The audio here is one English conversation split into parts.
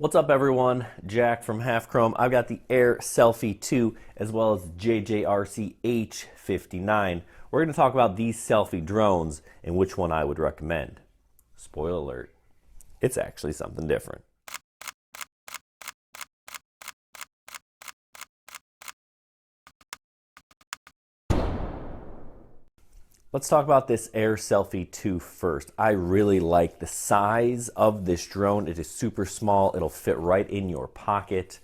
What's up everyone? Jack from Half Chrome. I've got the AirSelfie 2 as well as JJRC H59. We're going to talk about these selfie drones and which one I would recommend. Spoiler alert, it's actually something different. Let's talk about this AirSelfie 2 first. I really like the size of this drone. It is super small. It'll fit right in your pocket.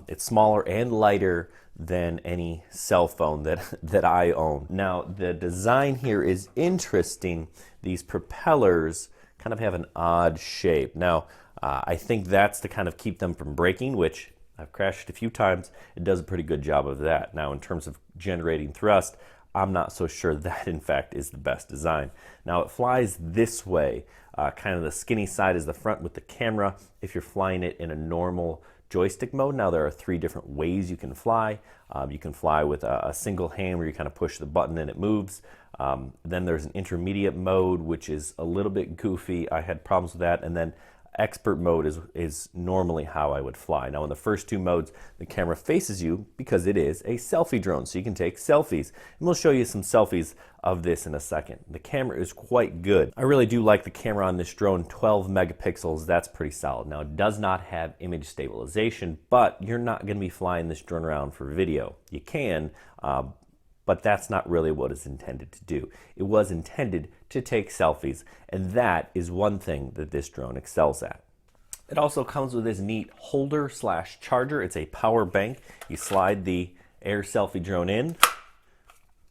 It's smaller and lighter than any cell phone that I own. Now, the design here is interesting. These propellers kind of have an odd shape. Now, I think that's to kind of keep them from breaking, which I've crashed a few times. It does a pretty good job of that. Now, in terms of generating thrust, I'm not so sure that in fact is the best design. Now it flies this way, kind of the skinny side is the front with the camera if you're flying it in a normal joystick mode. Now there are 3 different ways you can fly. You can fly with a single hand where you kind of push the button and it moves. Then there's an intermediate mode which is a little bit goofy. I had problems with that. And then expert mode is normally how I would fly. Now in the first 2 modes, the camera faces you because it is a selfie drone, so you can take selfies. And we'll show you some selfies of this in a second. The camera is quite good. I really do like the camera on this drone, 12 megapixels, that's pretty solid. Now it does not have image stabilization, but you're not gonna be flying this drone around for video. You can, but that's not really what it's intended to do. It was intended to take selfies, and that is one thing that this drone excels at. It also comes with this neat holder/charger. It's a power bank. You slide the AirSelfie drone in,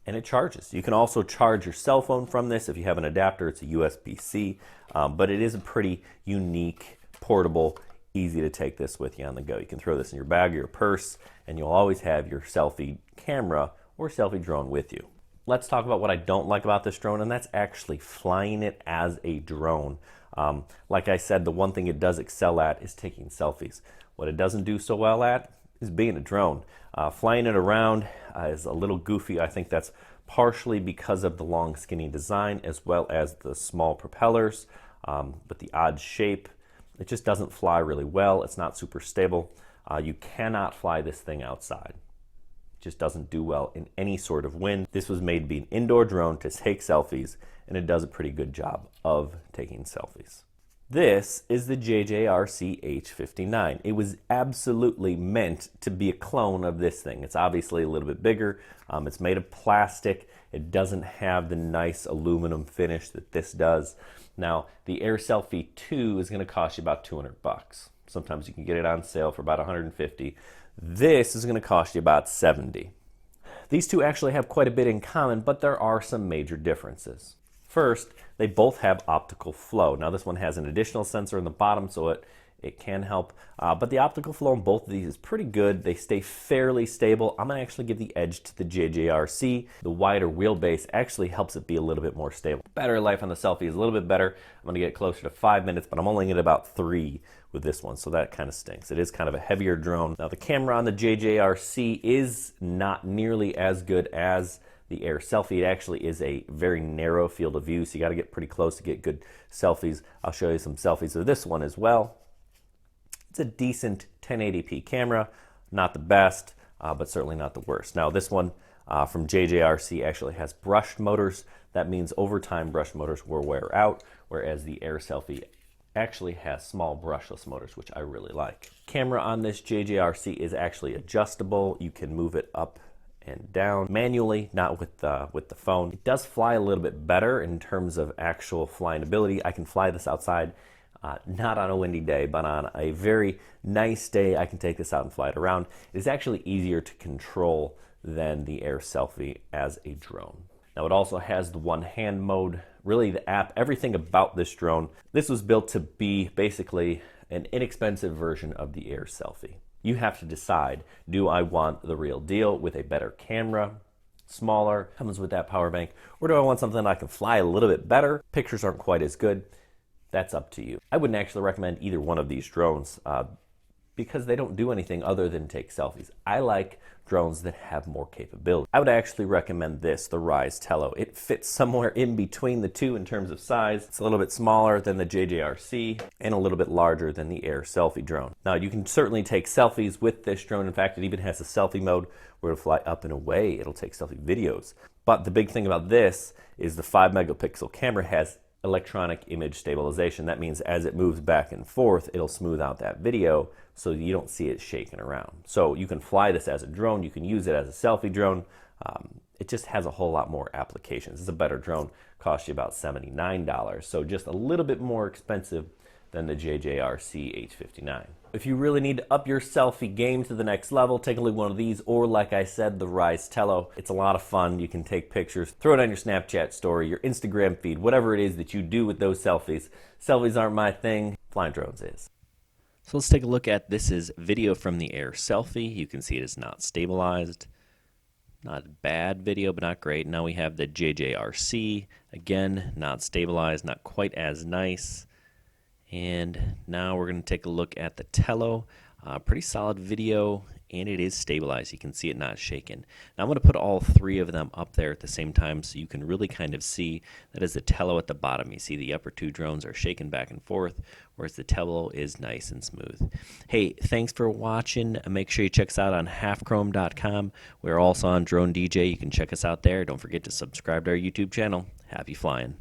and it charges. You can also charge your cell phone from this. If you have an adapter, it's a USB-C, but it is a pretty unique, portable, easy to take this with you on the go. You can throw this in your bag or your purse, and you'll always have your selfie camera or selfie drone with you. Let's talk about what I don't like about this drone, and that's actually flying it as a drone. Like I said, the one thing it does excel at is taking selfies. What it doesn't do so well at is being a drone. Flying it around is a little goofy. I think that's partially because of the long skinny design as well as the small propellers, but the odd shape. It just doesn't fly really well. It's not super stable. You cannot fly this thing outside. Just doesn't do well in any sort of wind. This was made to be an indoor drone to take selfies, and it does a pretty good job of taking selfies. This is the JJRC H59. It was absolutely meant to be a clone of this thing. It's obviously a little bit bigger. It's made of plastic. It doesn't have the nice aluminum finish that this does. Now, the AirSelfie 2 is going to cost you about 200 bucks. Sometimes you can get it on sale for about 150. This is going to cost you about 70. These two actually have quite a bit in common, but there are some major differences. First, they both have optical flow. Now this one has an additional sensor in the bottom, so it can help, but the optical flow in both of these is pretty good. They stay fairly stable. I'm going to actually give the edge to the JJRC. The wider wheelbase actually helps it be a little bit more stable. Battery life on the Selfie is a little bit better. I'm going to get closer to 5 minutes, but I'm only at about 3 with this one, so that kind of stinks. It is kind of a heavier drone. Now the camera on the JJRC is not nearly as good as the AirSelfie. It actually is a very narrow field of view, so you got to get pretty close to get good selfies. I'll show you some selfies of this one as well. It's a decent 1080p camera, not the best, but certainly not the worst. Now this one from JJRC actually has brushed motors. That means over time brushed motors will wear out, whereas the AirSelfie actually has small brushless motors, which I really like. Camera on this JJRC is actually adjustable. You can move it up and down manually, not with the phone. It does fly a little bit better in terms of actual flying ability. I can fly this outside, not on a windy day, but on a very nice day, I can take this out and fly it around. It is actually easier to control than the AirSelfie as a drone. Now it also has the one-hand mode, really the app, everything about this drone. This was built to be basically an inexpensive version of the AirSelfie. You have to decide, do I want the real deal with a better camera, smaller, comes with that power bank, or do I want something I can fly a little bit better? Pictures aren't quite as good. That's up to you. I wouldn't actually recommend either one of these drones because they don't do anything other than take selfies. I like drones that have more capability. I would actually recommend this, the Ryze Tello. It fits somewhere in between the two in terms of size. It's a little bit smaller than the JJRC and a little bit larger than the AirSelfie drone. Now, you can certainly take selfies with this drone. In fact, it even has a selfie mode where it'll fly up and away. It'll take selfie videos. But the big thing about this is the 5-megapixel camera has electronic image stabilization. That means as it moves back and forth, it'll smooth out that video so you don't see it shaking around. So you can fly this as a drone, you can use it as a selfie drone. It just has a whole lot more applications. It's a better drone, costs you about $79, so just a little bit more expensive than the JJRC H59. If you really need to up your selfie game to the next level, take a look at one of these, or like I said, the Ryze Tello. It's a lot of fun. You can take pictures, throw it on your Snapchat story, your Instagram feed, whatever it is that you do with those selfies. Selfies aren't my thing, flying drones is. So let's take a look at this is video from the AirSelfie. You can see it is not stabilized. Not bad video, but not great. Now we have the JJRC. Again, not stabilized, not quite as nice. And now we're going to take a look at the Tello. Pretty solid video, and it is stabilized. You can see it not shaking. Now I'm going to put all three of them up there at the same time so you can really kind of see that is the Tello at the bottom. You see the upper two drones are shaking back and forth, whereas the Tello is nice and smooth. Hey, thanks for watching. Make sure you check us out on halfchrome.com. We're also on Drone DJ. You can check us out there. Don't forget to subscribe to our YouTube channel. Happy flying.